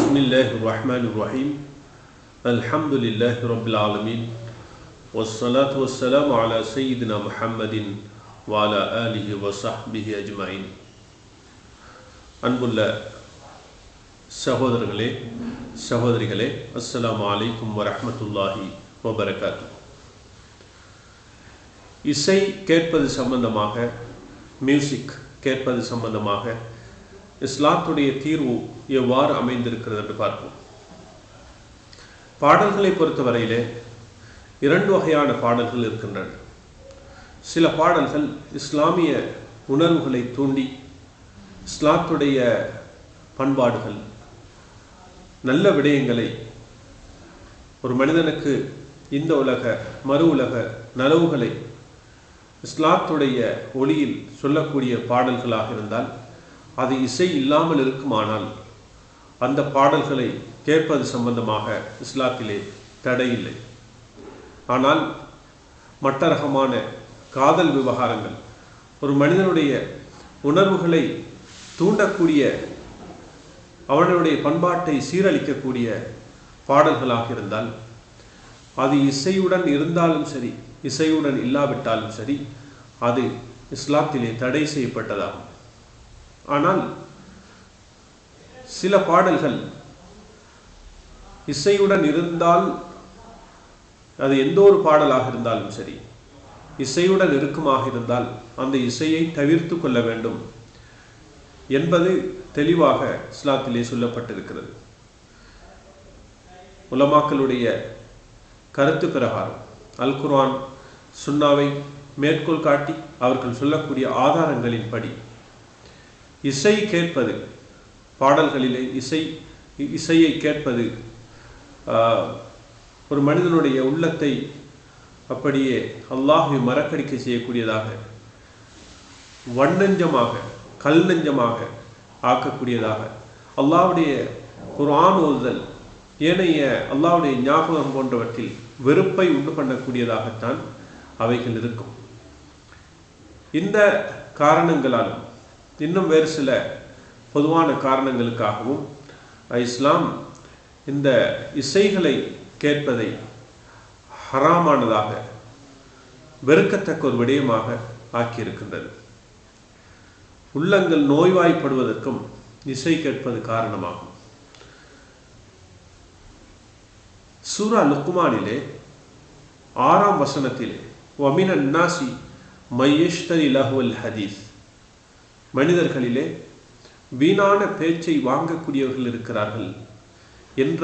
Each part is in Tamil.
Bismillahirrahmanirrahim. Alhamdulillahi Rabbil Alamin. Wassalatu wassalamu ala Sayyidina Muhammadin wa ala alihi wa sahbihi ajma'in. அன்புள்ள சகோதரர்களே சகோதரிகளே, அஸ்ஸலாமு அலைக்கும் வரஹ்மத்துல்லாஹி வபரகாத்து. இசை கேட்பது சம்பந்தமாக, மியூசிக் கேட்பது சம்பந்தமாக இஸ்லாத்துடைய தீர்வு எவ்வாறு அமைந்திருக்கிறது என்று பார்ப்போம். பாடல்களை பொறுத்தவரையிலே இரண்டு வகையான பாடல்கள் இருக்கின்றன. சில பாடல்கள் இஸ்லாமிய உணர்வுகளை தூண்டி இஸ்லாத்துடைய பண்பாடுகள், நல்ல விடயங்களை, ஒரு மனிதனுக்கு இந்த உலக மறு உலக நலவுகளை இஸ்லாத்துடைய ஒளியில் சொல்லக்கூடிய பாடல்களாக இருந்தால், அது இசை இல்லாமல் இருக்குமானால் அந்த பாடல்களை கேட்பது சம்பந்தமாக இஸ்லாத்திலே தடை இல்லை. ஆனால் மற்ற ரகமான காதல் விவகாரங்கள், ஒரு மனிதனுடைய உணர்வுகளை தூண்டக்கூடிய, அவனுடைய பண்பாட்டை சீரழிக்கக்கூடிய பாடல்களாக இருந்தால், அது இசையுடன் இருந்தாலும் சரி இசையுடன் இல்லாவிட்டாலும் சரி, அது இஸ்லாத்திலே தடை செய்யப்பட்டதாகும். ஆனால் சில பாடல்கள் இசையுடன் இருந்தால், அது எந்த ஒரு பாடலாக இருந்தாலும் சரி, இசையுடன் இருக்குமாக இருந்தால் அந்த இசையை தவிர்த்து கொள்ள வேண்டும் என்பது தெளிவாக இஸ்லாத்திலே சொல்லப்பட்டிருக்கிறது. உலமாக்களுடைய கருத்து பிரகாரம் அல் குர்ஆன் சுன்னாவை மேற்கோள் காட்டி அவர்கள் சொல்லக்கூடிய ஆதாரங்களின்படி இசை கேட்பது, பாடல்களிலே இசையை கேட்பது ஒரு மனிதனுடைய உள்ளத்தை அப்படியே அல்லாஹ்வை மறக்கடிக்க செய்யக்கூடியதாக, வண்ணஞ்சமாக, கல் நெஞ்சமாக ஆக்கக்கூடியதாக, அல்லாஹ்வுடைய குர்ஆன் ஓதுதல், ஏனைய அல்லாஹ்வுடைய ஞாபகம் போன்றவற்றில் வெறுப்பை உண்டு பண்ணக்கூடியதாகத்தான் அவைகள் இருக்கும். இந்த காரணங்களாலும் இன்னும் வேறு சில பொதுவான காரணங்களுக்காகவும் இஸ்லாம் இந்த இசைகளை கேட்பதை ஹராமானதாக, வெறுக்கத்தக்க ஒரு விடயமாக ஆக்கியிருக்கின்றது. உள்ளங்கள் நோய்வாய்ப்படுவதற்கும் இசை கேட்பது காரணமாகும். சூரா லுக்மானிலே 6ஆம் வசனத்திலே வமினன் நாசி மையஷ்தரி லஹுவல் ஹதீஸ், மனிதர்களிலே வீணான பேச்சை வாங்கக்கூடியவர்கள் இருக்கிறார்கள் என்ற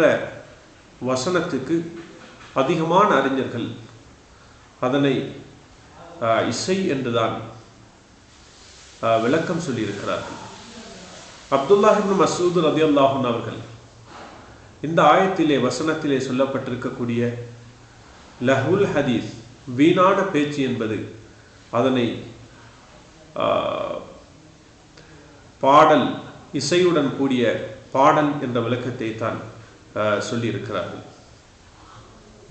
வசனத்துக்கு அதிகமான அறிஞர்கள் அதனை இசை என்றுதான் விளக்கம் சொல்லியிருக்கிறார்கள். அப்துல்லாஹ் இப்னு மஸ்ஊத் ரலியல்லாஹு அன்ஹு அவர்கள் இந்த ஆயத்திலே வசனத்திலே சொல்லப்பட்டிருக்கக்கூடிய லஹுல் ஹதீஸ், வீணான பேச்சு என்பது, அதனை பாடல், இசையுடன் கூடிய பாடல் என்ற விளக்கத்தை தான் சொல்லியிருக்கிறார்கள்.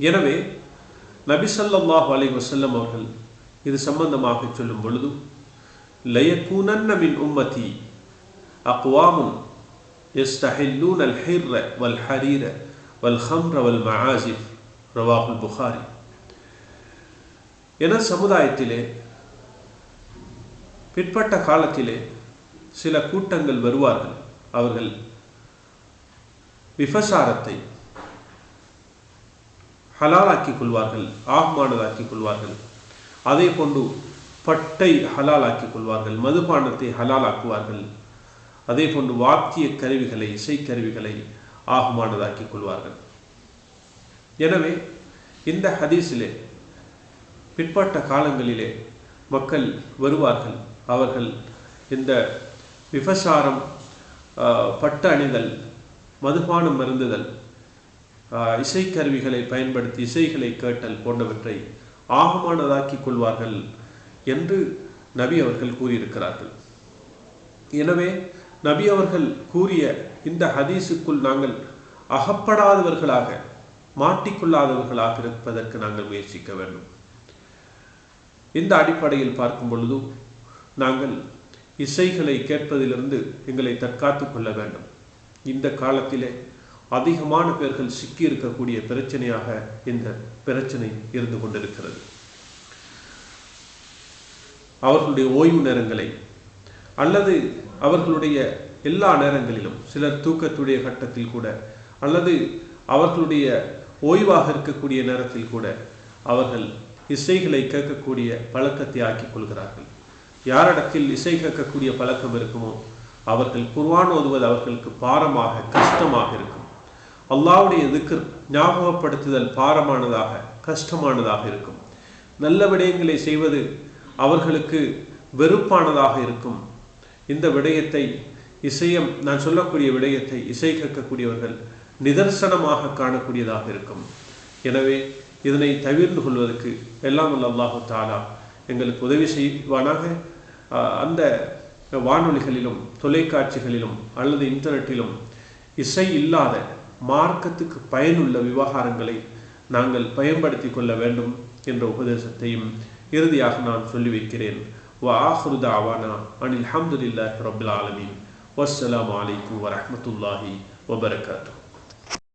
எனவே நபி ஸல்லல்லாஹு அலைஹி வஸல்லம் அவர்கள் இது சம்பந்தமாக சொல்லும் பொழுது, லயகூனன்ன மின் உம்மதி அக்வாமுன் யஸ்தஹில்லூன அல் ஹிர்ர வல் ஹரீர வல் ஹம்ர வல் மஆசிஃப், ரவாஹுல் புகாரி. என சமுதாயத்திலே பிற்பட்ட காலத்திலே சில கூட்டங்கள் வருவார்கள். அவர்கள் விபசாரத்தை ஹலாலாக்கிக் கொள்வார்கள், ஆகமானதாக்கிக் கொள்வார்கள். அதே போன்று பட்டை ஹலாலாக்கிக் கொள்வார்கள், மதுபானத்தை ஹலாலாக்குவார்கள். அதே போன்று வாத்திய கருவிகளை, இசைக்கருவிகளை ஆகமானதாக்கிக் கொள்வார்கள். எனவே இந்த ஹதீஸிலே பிற்பட்ட காலங்களிலே மக்கள் வருவார்கள். அவர்கள் இந்த விபசாரம், பட்டு அணிதல், மதுபானம் அருந்துதல், இசைக்கருவிகளை பயன்படுத்தி இசைகளை கேட்டல் போன்றவற்றை ஆகமானதாக்கிக் கொள்வார்கள் என்று நபி அவர்கள் கூறியிருக்கிறார்கள். எனவே நபி அவர்கள் கூறிய இந்த ஹதீஸுக்குள் நாங்கள் அகப்படாதவர்களாக, மாட்டிக்கொள்ளாதவர்களாக இருப்பதற்கு நாங்கள் முயற்சிக்க வேண்டும். இந்த அடிப்படையில் பார்க்கும் பொழுது நாங்கள் இசைகளை கேட்பதிலிருந்து எங்களை தற்காத்து கொள்ள வேண்டும். இந்த காலத்திலே அதிகமான பேர்கள் சிக்கி இருக்கக்கூடிய பிரச்சனையாக இந்த பிரச்சனை இருந்து கொண்டிருக்கிறது. அவர்களுடைய ஓய்வு நேரங்களை அல்லது அவர்களுடைய எல்லா நேரங்களிலும், சிலர் தூக்கத்துடைய கட்டத்தில் கூட அல்லது அவர்களுடைய ஓய்வாக இருக்கக்கூடிய நேரத்தில் கூட அவர்கள் இசைகளை கேட்கக்கூடிய பழக்கத்தை ஆக்கிக் கொள்கிறார்கள். யாரிடத்தில் இசை கேட்கக்கூடிய பழக்கம் இருக்குமோ அவர்கள் குர்ஆன் ஓதுவது அவர்களுக்கு பாரமாக, கஷ்டமாக இருக்கும். அல்லாஹ்வுடைய திக்ர், ஞாபகப்படுத்துதல் பாரமானதாக, கஷ்டமானதாக இருக்கும். நல்ல விடயங்களை செய்வது அவர்களுக்கு வெறுப்பானதாக இருக்கும். இந்த விடயத்தை நான் சொல்லக்கூடிய விடயத்தை இசை கேட்கக்கூடியவர்கள் நிதர்சனமாக காணக்கூடியதாக இருக்கும். எனவே இதனை தவிர்த்து கொள்வதற்கு எல்லாம் வல்ல அல்லாஹு தஆலா எங்களுக்கு உதவி செய்வானாக. அந்த வானொலிகளிலும் தொலைக்காட்சிகளிலும் அல்லது இன்டர்நெட்டிலும் இசை இல்லாத மார்க்கத்துக்கு பயனுள்ள விவகாரங்களை நாங்கள் பயன்படுத்தி கொள்ள வேண்டும் என்ற உபதேசத்தையும் இறுதியாக நான் சொல்லி வைக்கிறேன். வஆஹிரு தஅவானா அனில் ஹம்துலில்லாஹி ரப்பில் ஆலமீன். வஸ்ஸலாமு அலைக்கும் வரஹ்மத்துல்லாஹி வபரகாத்துஹு.